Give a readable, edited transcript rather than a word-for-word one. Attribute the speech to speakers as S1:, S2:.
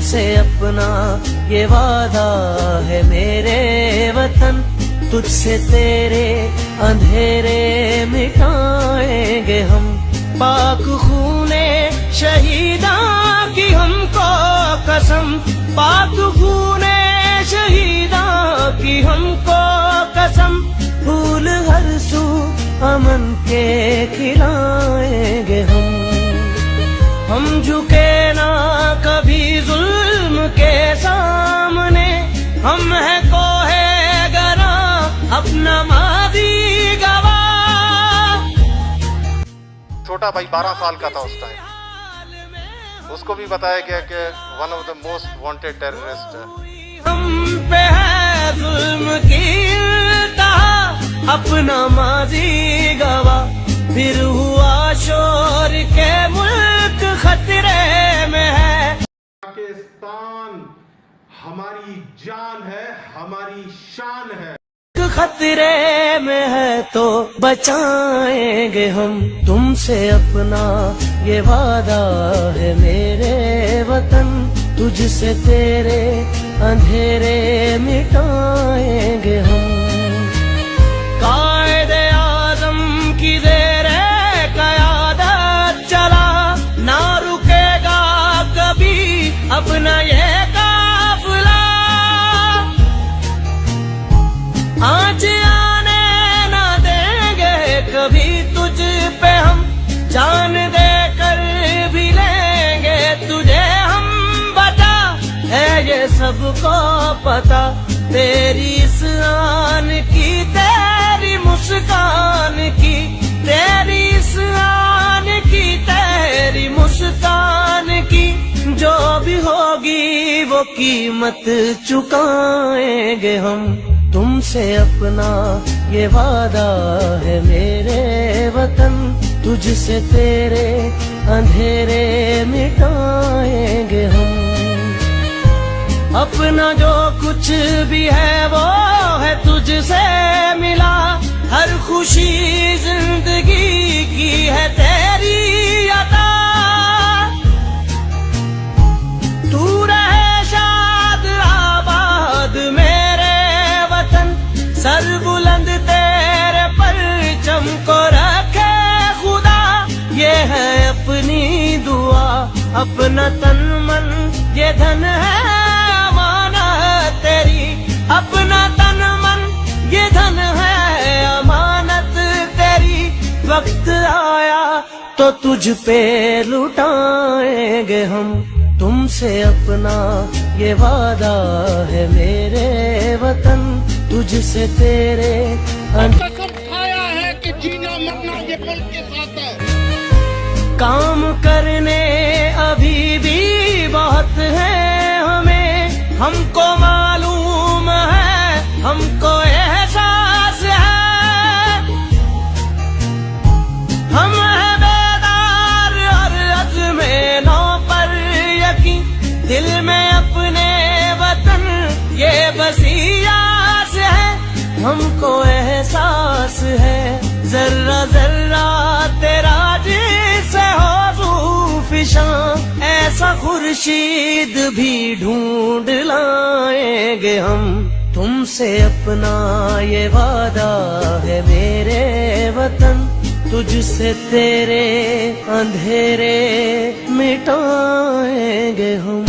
S1: तुमसे अपना ये वादा है मेरे वतन, तुझसे तेरे अंधेरे मिटाएंगे हम। पाक खूने शहीदा की हमको कसम, पाक खूने शहीदा की हमको कसम, फूल हर सू अमन के खिलाएंगे हम झुके ना कभी जुल्म के सामने, हम है कोहे गरा अपना मादी गवाह।
S2: छोटा भाई 12 साल का था उस टाइम, उसको भी बताया गया कि one of the most wanted terrorist है।
S1: हम पे है जुल्म की इंतहा अपना माजी गवाह, फिर हुआ शोर के मुल्क खतरे में है।
S3: पाकिस्तान हमारी जान है, हमारी शान है।
S1: खतरे में है तो बचाएंगे हम, तुमसे अपना ये वादा है मेरे वतन, तुझसे तेरे अंधेरे मिटाएंगे हम। कायदे आज़म की ज़ेरे क़यादत चला, ना रुकेगा कभी अपना ये काफ़िला। आज आने ना देंगे कभी तुझ पे हम, जान दे कर भी लेंगे तुझे हम बचा, है ये सबको पता। तेरी इस आन की, तेरी मुस्कान की, तेरी इस आन की, तेरी मुस्कान की, जो भी होगी वो कीमत चुकाएंगे हम। तुमसे अपना ये वादा है मेरे वतन, तुझसे तेरे अंधेरे मिटाएंगे हम। अपना जो कुछ भी है वो है तुझसे मिला, हर खुशी जिंदगी की है तेरी अता। तू रहे शाद आबाद मेरे वतन, सर बुलंद तेरे परचम को रखे खुदा, ये है अपनी दुआ। अपना तन मन ये धन है अमानत तेरी, अपना तन मन ये धन है अमानत तेरी। वक्त आया तो तुझ पे लुटाएंगे हम, तुमसे अपना ये वादा है मेरे वतन, तुझसे तेरे
S4: कसम खाया है कि जीना मरना ये मुल्क के साथ है।
S1: काम करने अभी भी बहुत है हमें, हमको मालूम है, हमको एहसास है। हम है बेदार और अज़्मे नौ पर यकीन, दिल में अपने वतन ये बसियास है। हमको एहसास है जर्रा जर्रा तेरा जिससे हो ज़ूफ़िशां, ऐसा खुर्शीद भी ढूंढ लाएंगे हम। तुमसे अपना ये वादा है मेरे वतन, तुझसे तेरे अंधेरे मिटाएंगे हम।